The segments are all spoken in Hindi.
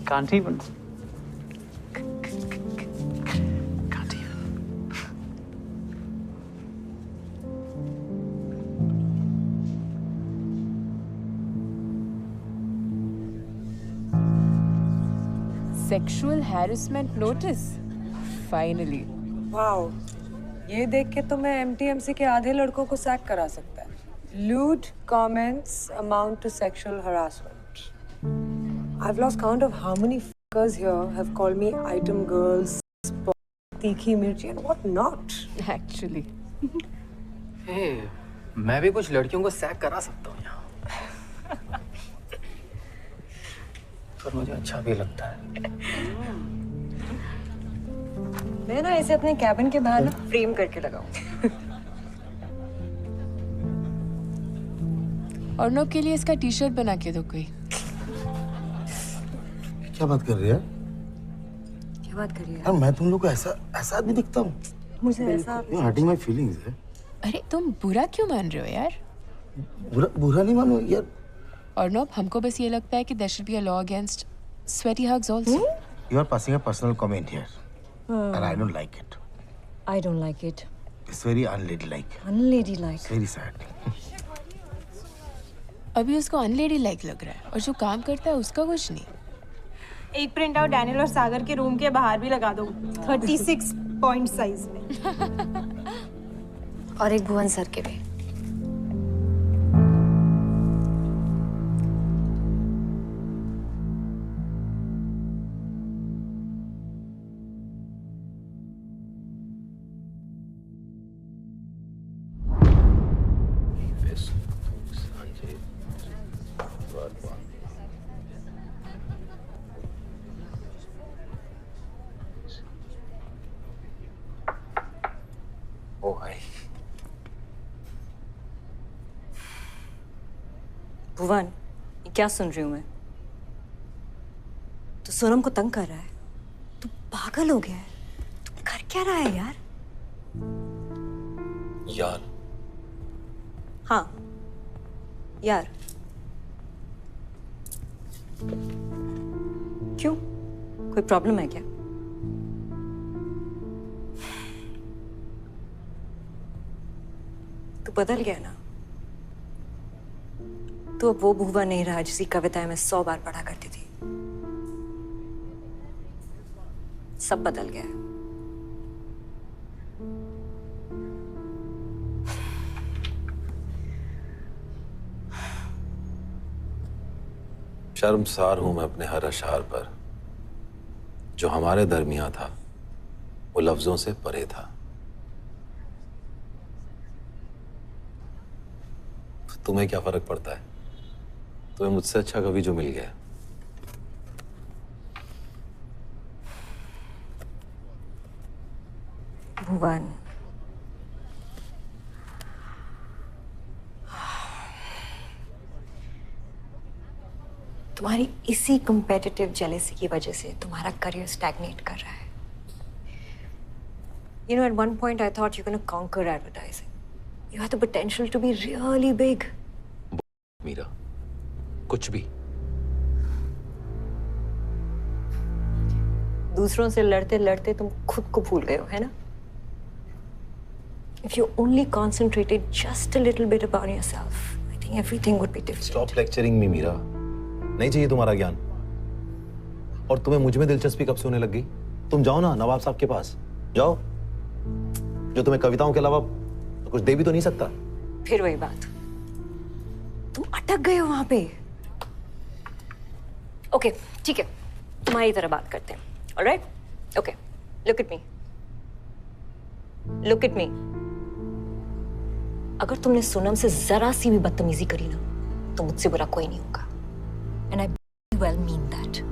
Can't even. Can't even. Sexual harassment notice. Finally. Wow. ये देख के तो मैं MTMC के आधे लड़कों को सैक करा सकता है. Lewd comments amount to sexual harassment. I've lost count of how many fuckers here have called me item girls, तीखी मिर्ची and what not. Actually. Hey, मैं भी कुछ लड़कियों को सैक करा सकता हूँ यहाँ. पर मुझे अच्छा भी लगता है. मैं ना इसे अपने कैबिन के बाहर ना फ्रेम करके लगाऊं. अर्नब के लिए इसका टी-शर्ट बना के दो कोई. क्या बात कर रही है? क्या बात कर रही है? यार मैं तुम लोग को ऐसा आदमी दिखता हूँ. मुझे ऐसा. You're hurting my feelings है. अरे तुम बुरा क्यों मान रहे हो यार? बुरा नहीं मानो यार. अर्नब, हमको बस ये लगता है कि there should be a law against sweaty hugs also. You are passing a personal comment here, and I don't like it. I don't like it. It's very unladylike. Unladylike. It's very sad. अभी उसको अनलेडी लाइक लग रहा है और जो काम करता है उसका कुछ नहीं. एक प्रिंट आउट डैनियल और सागर के रूम के बाहर भी लगा दो 36 पॉइंट साइज में. और एक भुवन सर के भी. ओ भाई. भुवन, ये क्या सुन रही हूँ मैं? तो सोनम को तंग कर रहा है. तू पागल हो गया है. तू कर क्या रहा है यार? यार. हाँ, यार. क्यों? कोई प्रॉब्लम है क्या? तू बदल गया ना. तू अब वो भुवा नहीं रहा जिसकी कविताएं मैं 100 बार पढ़ा करती थी. सब बदल गया है. शर्मसार हूं मैं अपने हर अशार पर. जो हमारे दरमियां था वो लफ्जों से परे था. तुम्हें क्या फर्क पड़ता है? तुम्हें मुझसे अच्छा कवि जो मिल गया. भुवन, तुम्हारी इसी कंपेटिटिव जेलेसी की वजह से तुम्हारा करियर स्टैग्नेट कर रहा है. You know, at one point I thought you're going to conquer advertising. You had the potential to be really big. Meera, कुछ भी. दूसरों से लड़ते लड़ते तुम खुद को भूल गए हो, है ना? If you only concentrated just a little bit about yourself, I think everything would be different. Stop lecturing me, Meera. नहीं चाहिए तुम्हारा ज्ञान. और तुम्हें मुझ में दिलचस्पी कब से होने लग गई? तुम जाओ ना नवाब साहब के पास. जाओ. जो तुम्हें कविताओं के अलावा कुछ दे भी तो नहीं सकता. फिर वही बात. तुम अटक गए हो वहां पे. ओके, ठीक है. तुम्हारी तरह बात करते हैं. Alright? Okay. Look at me. Look at me. अगर तुमने सोनम से जरा सी भी बदतमीजी करी ना, तो मुझसे बुरा कोई नहीं होगा. And I well mean that.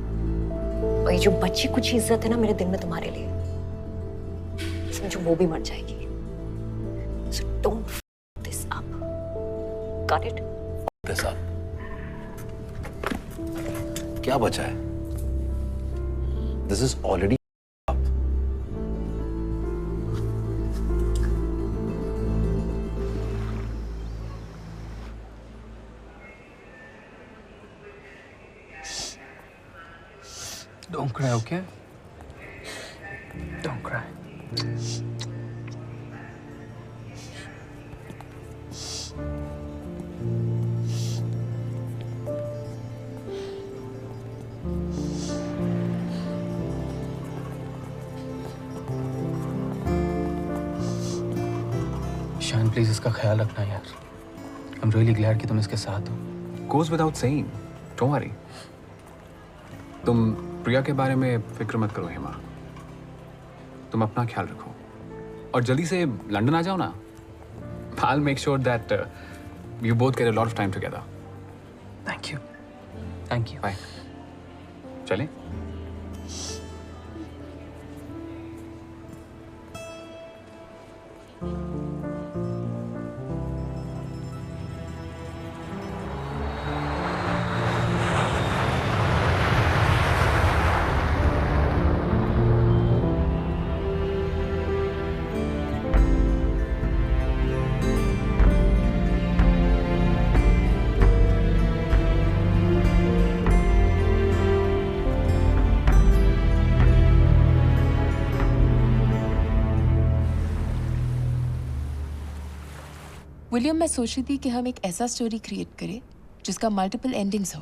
और ये जो बच्ची कुछ इज्जत है ना मेरे दिल में तुम्हारे लिए, समझो वो भी मर जाएगी. So don't f this up. Got it? This up. क्या बचा है? This is already up. Don't cry, okay? Don't cry. शान प्लीज इसका ख्याल रखना यार. I'm really glad कि तुम इसके साथ हो. Goes without saying. Don't worry. तुम प्रिया के बारे में फिक्र मत करो हेमा. तुम अपना ख्याल रखो और जल्दी से लंदन आ जाओ ना. I'll make sure that you both get a lot of time together. Thank you. Thank you. Bye. चलें? विलियम, मैं सोच रही थी कि हम एक ऐसा स्टोरी क्रिएट करें जिसका मल्टीपल एंडिंग्स हो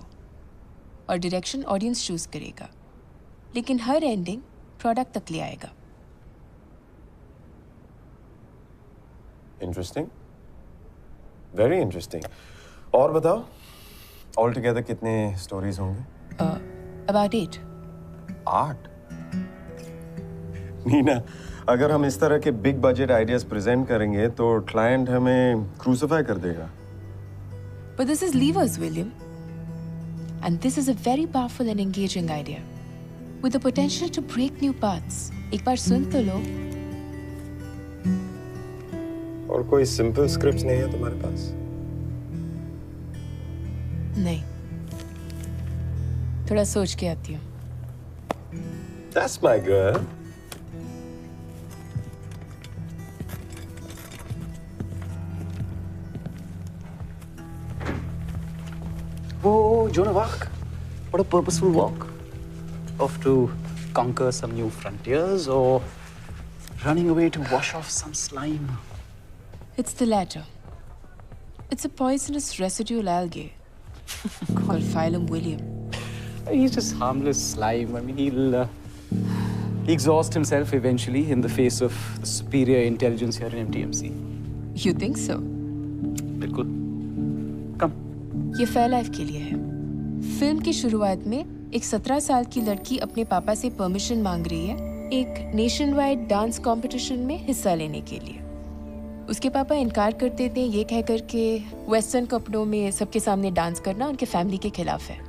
और डायरेक्शन ऑडियंस चूज करेगा, लेकिन हर एंडिंग प्रोडक्ट तक ले आएगा. Interesting, very interesting. और बताओ, ऑल टुगेदर कितने स्टोरीज होंगे? अबाउट 8. 8? नीना, अगर हम इस तरह के बिग बजट आइडियाज प्रेजेंट करेंगे तो क्लाइंट हमें क्रूसिफाई कर देगा. But this is levers, William. And this is a very powerful and engaging idea with the potential to break new paths. एक बार सुन तो लो. और कोई सिंपल स्क्रिप्ट्स नहीं है तुम्हारे पास? नहीं, थोड़ा सोच के आती हूँ. That's my girl. Oh, Joan of Arc. What a purposeful walk. Off to conquer some new frontiers or running away to wash off some slime. It's the latter. It's a poisonous residual algae called Phylum William. He's just harmless slime. I mean, he'll exhaust himself eventually in the face of the superior intelligence here in MTMC. You think so? बिल्कुल. Come. ये फेयर लाइफ के लिए है. फिल्म की शुरुआत में एक 17 साल की लड़की अपने पापा से परमिशन मांग रही है एक नेशन वाइड डांस कंपटीशन में हिस्सा लेने के लिए. उसके पापा इनकार कर देते हैं ये कह कर के वेस्टर्न कपड़ों में सबके सामने डांस करना उनके फैमिली के खिलाफ है.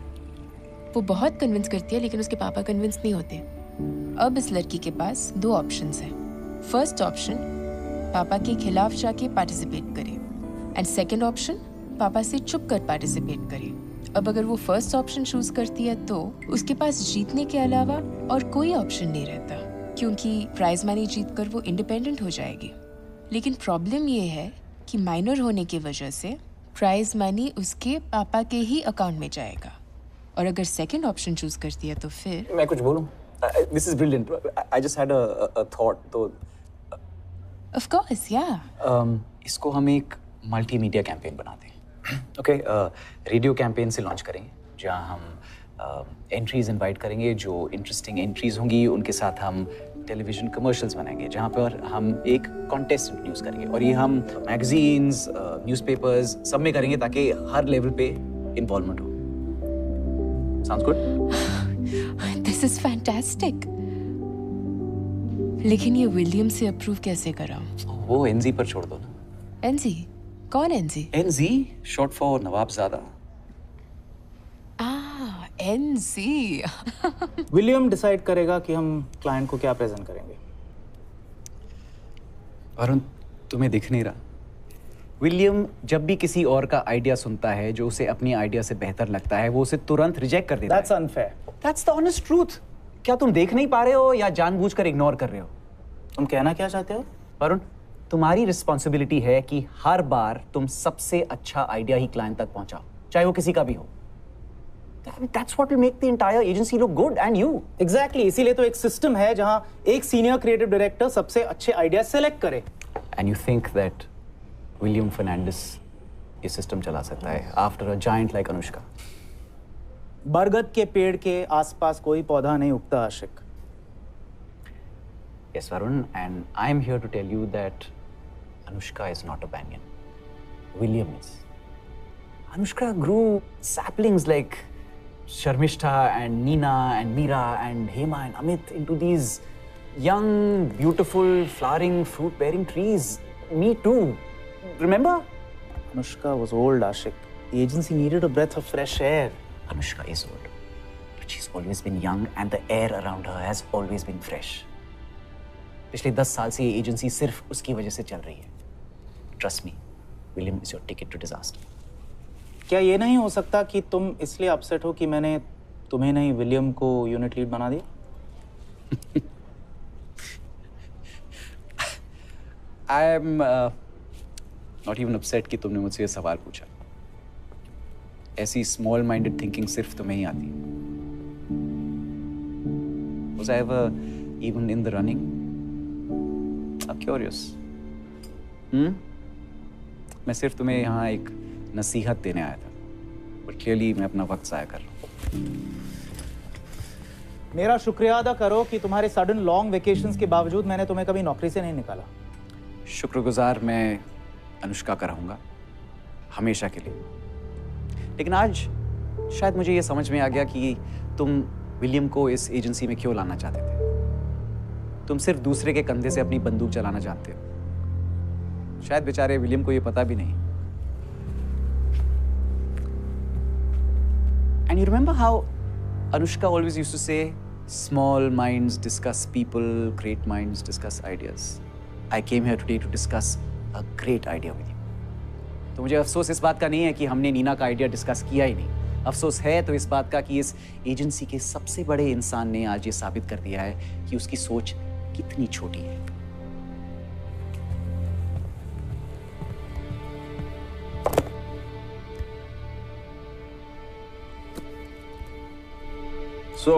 वो बहुत कन्विंस करती है लेकिन उसके पापा कन्विंस नहीं होते. अब इस लड़की के पास 2 ऑप्शंस हैं. फर्स्ट ऑप्शन, पापा के खिलाफ जाके पार्टिसिपेट करे, एंड सेकेंड ऑप्शन, पापा से चुप कर पार्टिसिपेट करे. अब अगर वो फर्स्ट ऑप्शन चूज करती है तो उसके पास जीतने के अलावा और कोई ऑप्शन नहीं रहता, क्योंकि प्राइज मनी जीतकर वो इंडिपेंडेंट हो जाएगी. लेकिन प्रॉब्लम ये है कि माइनर होने की वजह से प्राइज मनी उसके पापा के ही अकाउंट में जाएगा. और अगर सेकेंड ऑप्शन चूज करती है तो फिर मैं कुछ बोलूं? This is brilliant. I just had a thought. तो ऑफ कोर्स, या इसको हम एक मल्टीमीडिया कैंपेन बनाते हैं. ओके, रेडियो कैंपेन से लॉन्च करेंगे जहां हम एंट्रीज इनवाइट करेंगे. जो इंटरेस्टिंग एंट्रीज होंगी उनके साथ हम टेलीविजन कमर्शियल्स बनाएंगे जहां पर हम एक कॉन्टेस्ट इंट्रोड्यूस करेंगे और ये हम मैगजीन्स, न्यूज़पेपर्स सब में करेंगे ताकि हर लेवल पे इन्वॉल्वमेंट हो. Sounds good? This is fantastic. लेकिन ये विलियम से अप्रूव कैसे कराऊं? वो एनजी पर छोड़ दो ना. एनजी? कौन NG? NG short for Nawabzada. NG. William decide करेगा कि हम क्लाइंट को क्या प्रेजेंट करेंगे. वरुण, तुम्हें दिख नहीं रहा. विलियम जब भी किसी और का आइडिया सुनता है जो उसे अपनी आइडिया से बेहतर लगता है वो उसे तुरंत रिजेक्ट कर देता है. That's unfair. That's the honest truth. क्या तुम देख नहीं पा रहे हो या जानबूझकर इग्नोर कर रहे हो? तुम कहना क्या चाहते हो? वरुण, तुम्हारी रिस्पॉन्सिबिलिटी है कि हर बार तुम सबसे अच्छा आइडिया ही क्लाइंट तक पहुंचाओ, चाहे वो किसी का भी हो. That's what will make the entire agency look good, and you. Exactly इसीलिए तो एक सिस्टम है जहां एक सीनियर क्रिएटिव डायरेक्टर सबसे अच्छे आइडिया सेलेक्ट करे. And you think that William Fernandez ये सिस्टम चला सकता है after a giant like Anushka? बरगद के पेड़ के आसपास कोई पौधा नहीं उगता आशिक. Yes, Varun, and I'm here to tell you that Anushka is not a banyan. William is. Anushka grew saplings like Sharmishta and Neena and Meera and Hema and Amit into these young, beautiful, flowering, fruit-bearing trees. Me too. Remember? Anushka was old, Ashik. The agency needed a breath of fresh air. Anushka is old, but she's always been young and the air around her has always been fresh. पिछले 10 साल से ये एजेंसी सिर्फ उसकी वजह से चल रही है. Trust me, William is your ticket to disaster. क्या ये नहीं हो सकता कि तुम इसलिए अपसेट हो कि मैंने तुम्हें नहीं विलियम को यूनिट लीड बना दिया? I am not even upset कि तुमने मुझसे ये सवाल पूछा. ऐसी स्मॉल माइंडेड थिंकिंग सिर्फ तुम्हें ही आती है. Was I ever even in the running? I'm curious. मैं सिर्फ तुम्हें यहाँ एक नसीहत देने आया था. But clearly मैं अपना वक्त ज़ाया कर रहा हूँ. मेरा शुक्रिया अदा करो कि तुम्हारे सडन लॉन्ग वेकेशंस के बावजूद मैंने तुम्हें कभी नौकरी से नहीं निकाला. शुक्रगुजार मैं अनुष्का का रहूँगा हमेशा के लिए. लेकिन आज शायद मुझे ये समझ में आ गया कि तुम विलियम को इस एजेंसी में क्यों लाना चाहते थे. तुम सिर्फ दूसरे के कंधे से अपनी बंदूक चलाना जानते हो. शायद बेचारे विलियम को ये पता भी नहीं. And you remember how Anushka always used to say, small minds discuss people, great minds discuss ideas. I came here today to discuss a great idea with you. तो मुझे अफसोस इस बात का नहीं है कि हमने नीना का आइडिया डिस्कस किया ही नहीं. अफसोस है तो इस बात का कि इस एजेंसी के सबसे बड़े इंसान ने आज ये साबित कर दिया है कि उसकी सोच कितनी छोटी है. So,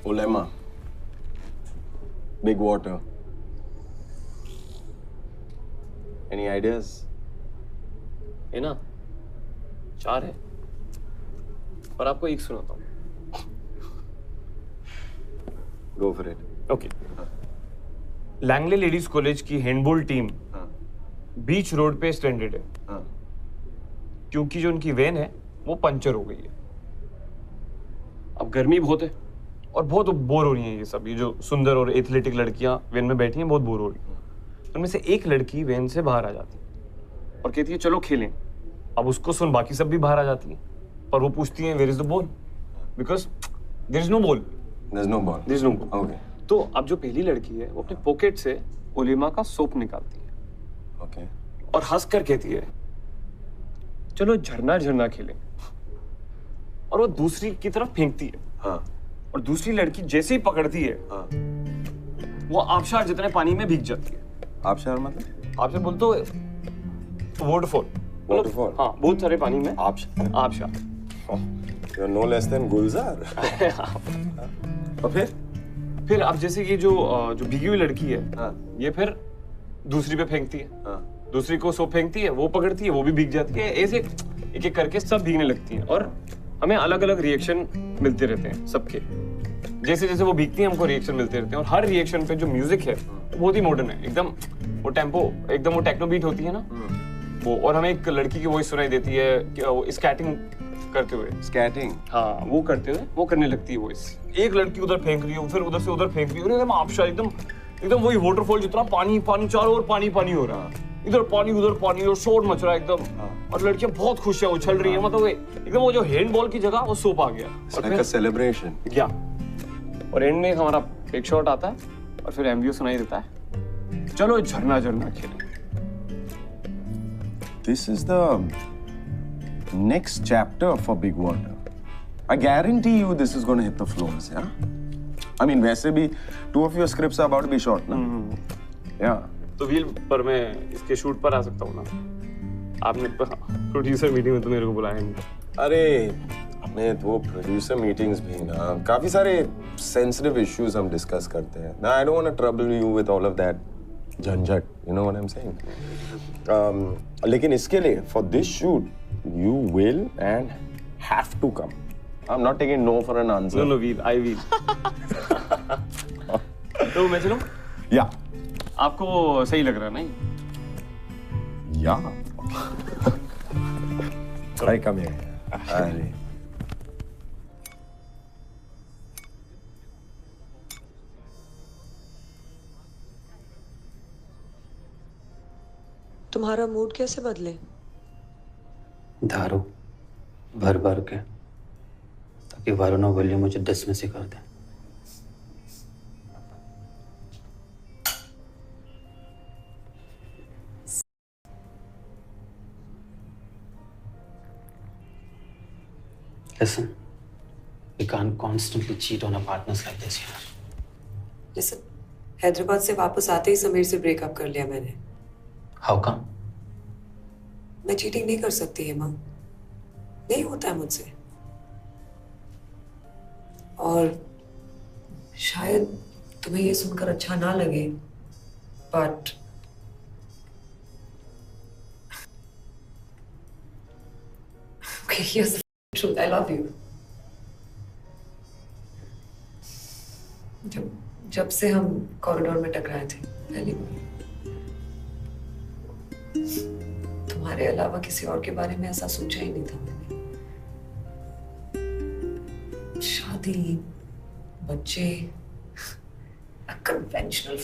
Ulema, Big Water. Any ideas? है ना, 4 है, पर आपको एक सुनाता हूँ. Go for it. Okay. Langley ladies college की हैंडबॉल टीम बीच रोड पे स्ट्रैंडेड है. क्योंकि जो उनकी वैन है वो पंचर हो गई है. अब गर्मी बहुत है और बहुत बोर हो रही हैं ये सब. ये जो सुंदर और एथलेटिक लड़कियां वैन में बैठी हैं बहुत बोर हो रही हैं. उनमें से एक लड़की वैन से बाहर आ जाती है और कहती है चलो खेलें. अब उसको सुन बाकी सब भी बाहर आ जाती हैं, पर वो पूछती हैं where is the ball, because there is no ball. There's no ball. There is no ball. Okay. तो अब जो पहली लड़की है वो अपने पॉकेट से ओलिमा का सोप निकालती है. Okay. और हंसकर कहती है चलो झरना झरना खेलें. और वो दूसरी की तरफ फेंकती है. हाँ. और दूसरी लड़की जैसे ही पकड़ती है हाँ. वो आबशार जितने पानी में भीग जाती है. आबशार मतलब? आपसे बोलते हो वाटरफॉल. Waterfall? हाँ, बहुत सारे पानी में आबशार. आबशार. You're no less than गुलजार. और फिर अब जैसे ये जो भीगी हुई लड़की है, हाँ. ये फिर दूसरी पे फेंकती है. हाँ. दूसरी को सोप फेंकती है, वो पकड़ती है, वो भी भीग जाती है. ऐसे एक एक करके सब भीगने लगती हैं और हमें अलग अलग रिएक्शन मिलते रहते हैं सबके. जैसे जैसे वो भीगती हैं हमको रिएक्शन मिलते रहते हैं. और हर रिएक्शन पे जो म्यूजिक है बहुत ही मॉडर्न है एकदम. वो टेम्पो एकदम वो टेक्नो बीट होती है ना वो. और हमें एक लड़की की वॉइस सुनाई देती है कि वो स्कैटिंग करते हुए. स्कैटिंग? हाँ, वो करते हुए वो करने लगती है वॉइस. एक लड़की उधर फेंक रही है, फिर उधर से उधर फेंक रही है. एकदम आबशार, एकदम एकदम वही वाटरफॉल जितना पानी पानी चारों ओर पानी पानी हो रहा है. इधर पानी उधर पानी और शोर मच रहा है एकदम. और लड़कियां बहुत खुश है, उछल रही है. मतलब एकदम वो जो हैंडबॉल की जगह वो सोप आ गया. Like a celebration. या और एंड में हमारा एक शॉट आता है और फिर एमवीओ सुनाई देता है चलो झरना झरना खेलें. This is the next chapter for Big Water. I guarantee you this is going to hit the floors, yeah? I mean, वैसे भी 2 of your scripts are about to be shot, ना? Yeah. तो व्हील पर मैं इसके शूट पर आ सकता हूँ ना? आपने प्रोड्यूसर मीटिंग में तो मेरे को बुलाया नहीं. अरे नहीं वो प्रोड्यूसर मीटिंग्स भी ना काफी सारे सेंसिटिव इश्यूज हम डिस्कस करते हैं ना. I don't want to trouble you with all of that झंझट. You know what I am saying. लेकिन इसके लिए for this shoot you will and have to come. I am not taking no for an answer. No we're I will. तो मैं चलूं? या आपको सही लग रहा है नहीं? या ट्राई कम हियर. अरे तुम्हारा मूड कैसे बदले? दारू भर भर के, ताकि वरुण और विलियम मुझे 10 में से कर दें. Listen, we can't constantly cheat on our partners like this, yaar. Listen, Hyderabad से वापस आते ही समीर से ब्रेकअप कर लिया मैंने. How come? मैं चीटिंग नहीं कर सकती हेमा. नहीं होता है मुझसे. और शायद तुम्हें ये सुनकर अच्छा ना लगे, but okay, here's the truth. I love you. जब से हम कॉरिडोर में टकराए थे पहली बार, तुम्हारे अलावा किसी और के बारे में ऐसा सोचा ही नहीं था मैंने. शादी, बच्चे, a conventional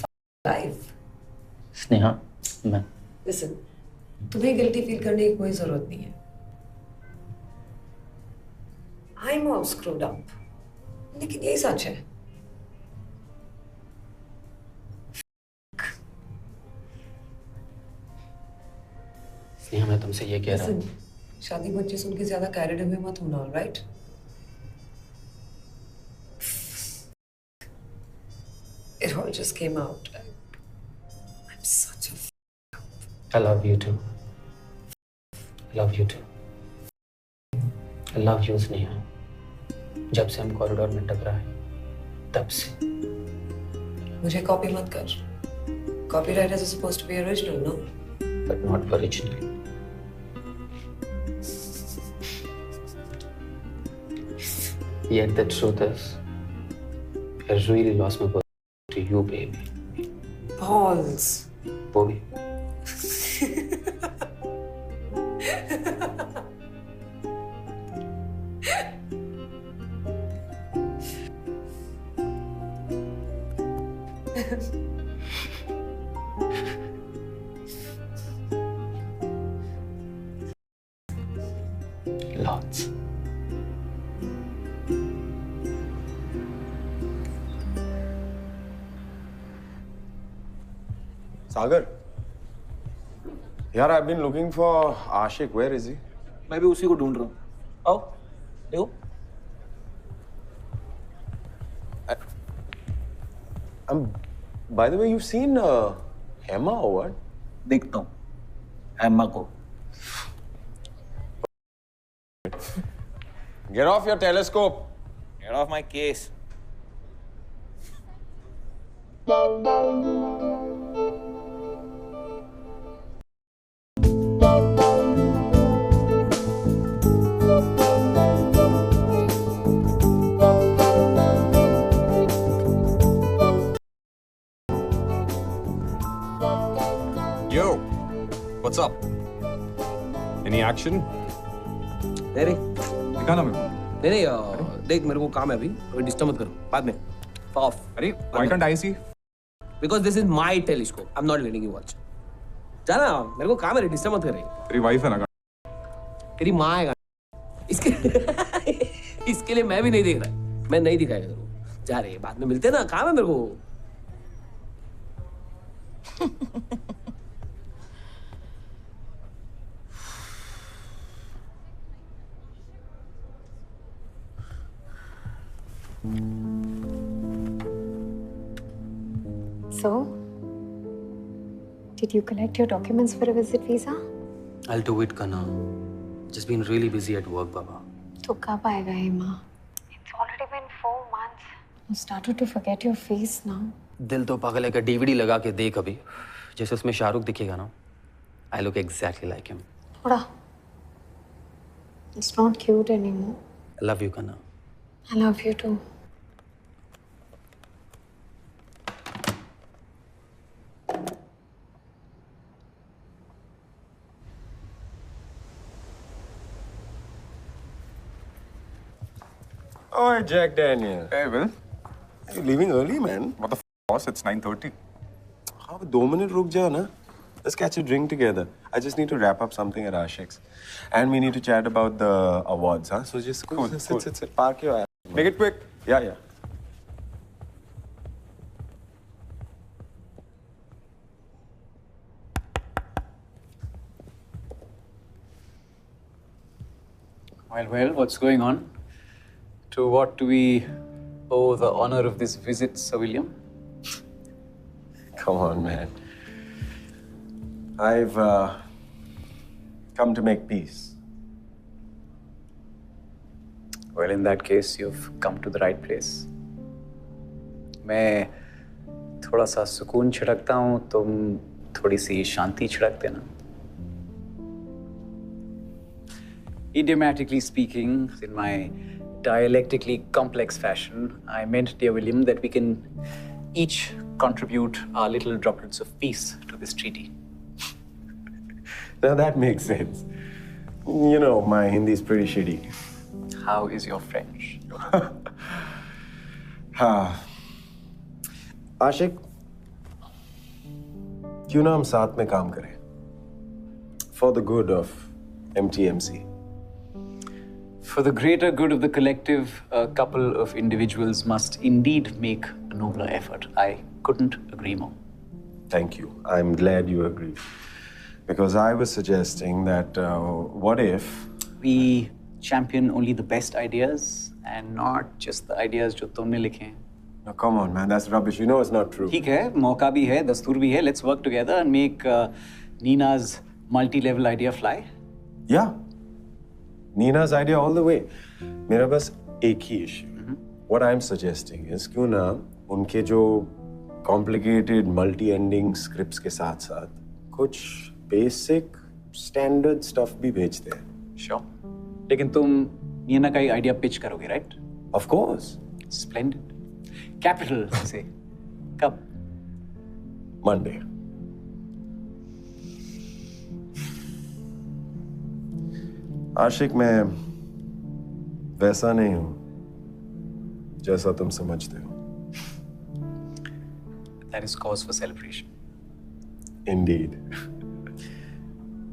life. स्नेहा, मैं Listen, तुम्हें गिल्टी फील करने की कोई जरूरत नहीं है. I'm all screwed up. लेकिन यही सच है. स्नेहा, मैं तुमसे ये कह रहा हूँ. शादी बच्चे सुन के ज्यादा कैरिड हुए मत होना, right? It all just came out. I'm such a I love you too. I love you too. I love you, Sneha. जब से हम कॉरिडोर में टकराए, तब से. मुझे कॉपी मत कर. Copywriters are supposed to be original, no? But not originally. Yet the truth is, I really lost my virginity to you, baby. Balls. Bobby. Lots. सागर, यार I've been looking for Ashik. Where is he? मैं भी उसी को ढूंढ रहा हूँ. आओ, देखो. By the way, you've seen Emma or what? देखता हूँ. एम्मा को. Get off your telescope. Get off my case. Yo, what's up? Any action? नहीं दिखा ना मेरे को. नहीं, देख मेरे को काम है अभी. अभी डिस्टर्ब मत करो. बाद में. Off. अरे, why can't I see? Because this is my telescope. I'm not letting you watch. जाना, मेरे को काम है. डिस्टर्ब मत कर रही. तेरी वाइफ है ना? तेरी माँ है. इसके लिए मैं भी नहीं देख रहा. मैं नहीं दिखाएगा तेरे को. जा रहे बाद में मिलते ना. काम है मेरे को. So, did you collect your documents for a visit visa? I'll do it, Kana. Just been really busy at work, Baba. तो कब आएगा Hema? It's already been 4 months. You started to forget your face now. दिल तो पागल है का डीवीडी लगा के देख अभी, जैसे उसमें शाहरुख दिखेगा ना, I look exactly like him. थोड़ा. It's not cute anymore. I love you, Kanna. I love you too. Oh, Jack Daniel. Hey, Will. You're leaving early, man. What the boss? It's 9:30. How? 2 minutes रुक जाओ ना. Let's catch a drink together. I just need to wrap up something at Ashik's. And we need to chat about the awards, huh? So just Cool, sit. Park your ass. Make it quick. Yeah. Well, what's going on? To what do we owe the honor of this visit, Sir William? Come on, man. I've come to make peace. Well, in that case, you've come to the right place. मैं थोड़ा सा सुकून छिड़कता हूँ, तुम थोड़ी सी शांति छिड़क देना. Idiomatically speaking, in my dialectically complex fashion, I meant, dear William, that we can each contribute our little droplets of peace to this treaty. Now that makes sense. You know, my Hindi is pretty shitty. How is your French? आशिक, क्यों ना हम साथ में काम करें? For the good of MTMC. For the greater good of the collective, a couple of individuals must indeed make a nobler effort. I couldn't agree more. Thank you. I'm glad you agree. Because I was suggesting that what if we champion only the best ideas and not just the ideas जो तुमने लिखे हैं. No, come on, man. That's rubbish. You know it's not true. ठीक है, मौका भी है, दस्तूर भी है. Let's work together and make Nina's multi-level idea fly. Yeah. Nina's idea all the way. मेरा बस एक ही issue. What I'm suggesting is क्यों ना उनके जो complicated multi-ending scripts के साथ-साथ कुछ basic standard stuff भी भेजते हैं. Sure. लेकिन तुम नीना का ही idea pitch करोगे, right? Of course. Splendid. Capital से कब? Monday. आशिक, मैं वैसा नहीं हूं जैसा तुम समझते हो. That is cause for celebration. Indeed.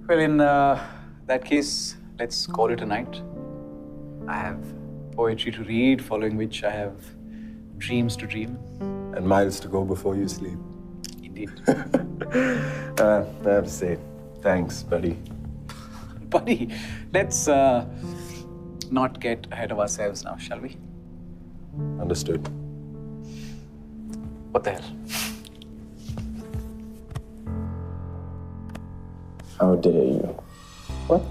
Well, in that case, let's call it a night. I have poetry to read, following which I have dreams to dream. And miles to go before you sleep. Indeed. I have to say, thanks, buddy. Buddy, let's not get ahead of ourselves now, shall we? Understood. What the hell? How dare you? What?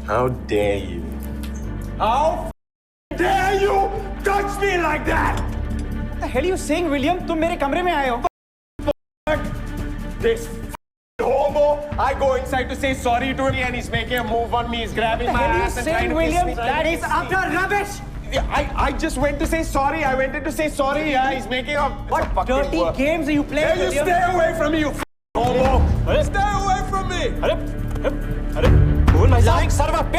How dare you? How dare you touch me like that? What the hell are you saying, William? तुम मेरे कमरे में आए हो? This homo! I go inside to say sorry to him and he's making a move on me. He's grabbing my ass and trying to kiss me. That is utter rubbish! I just went to say sorry. I went in to say sorry. Yeah, he's making a What dirty games are you playing? Hey, you stay away from me, you homo! Stay away from me! अरे बोल भाई साहब, सर्व पे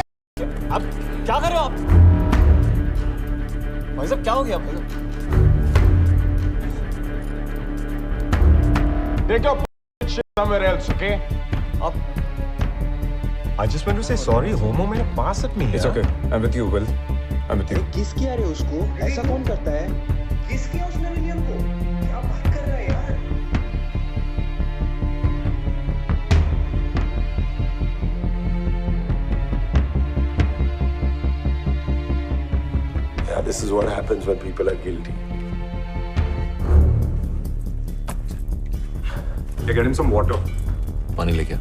अब क्या कर रहे हो आप? भाई साहब क्या हो गया आपको? Take your shit somewhere else, okay? I just went to say sorry, homo. मेरे पास at me. It's okay. I'm with you, Will. I'm with you. किस किया रे उसको? ऐसा कौन करता है? किस किया उसने विलियम को? क्या बात कर रहा है यार? Yeah, this is what happens when people are guilty. Hey, get him some water. पानी लेके आ.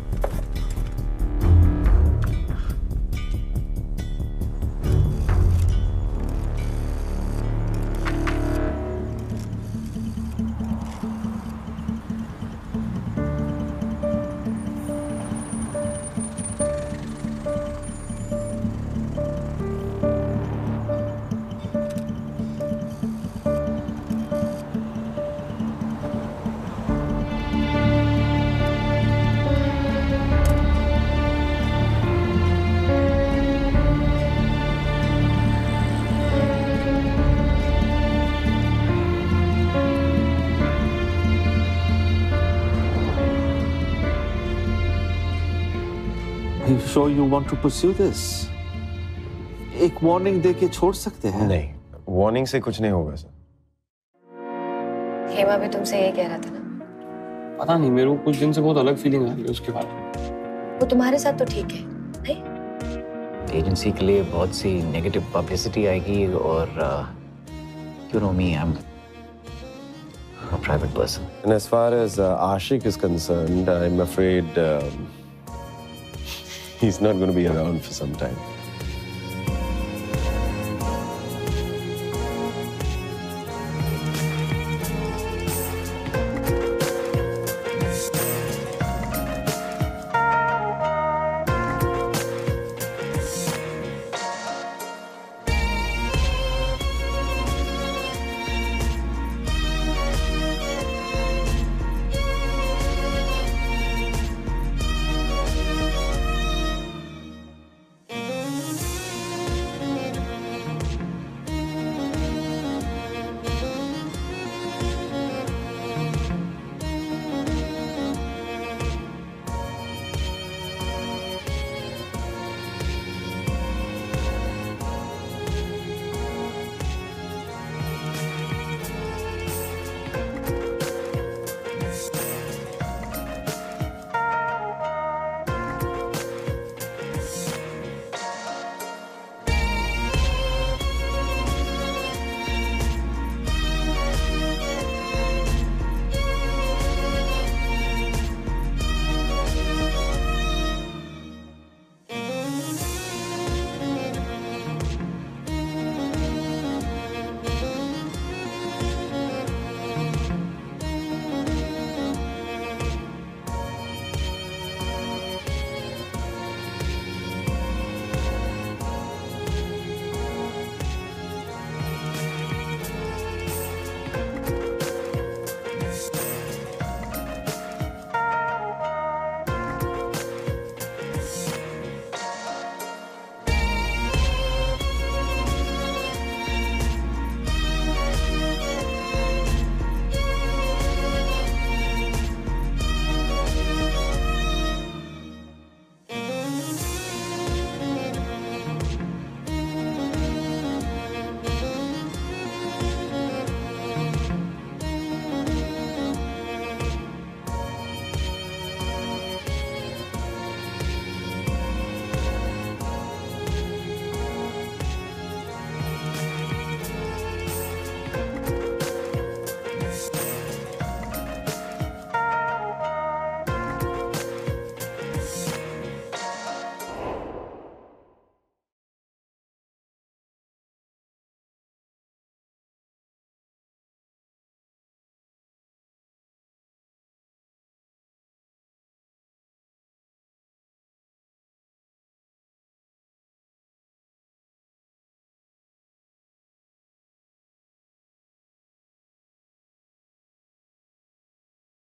Are you sure you want to pursue this? एक वार्निंग दे के छोड़ सकते हैं। नहीं, वार्निंग से कुछ नहीं होगा सर। हेमा भी तुमसे यही कह रहा था ना? पता नहीं, मेरे को कुछ दिन से बहुत अलग फीलिंग आ रही है उसके बारे में। वो तुम्हारे साथ तो ठीक है, नहीं? एजेंसी के लिए बहुत सी नेगेटिव पब्लिसिटी आएगी और you know me, I'm a private person. And as far as Ashik is concerned, I'm afraid he's not going to be around for some time.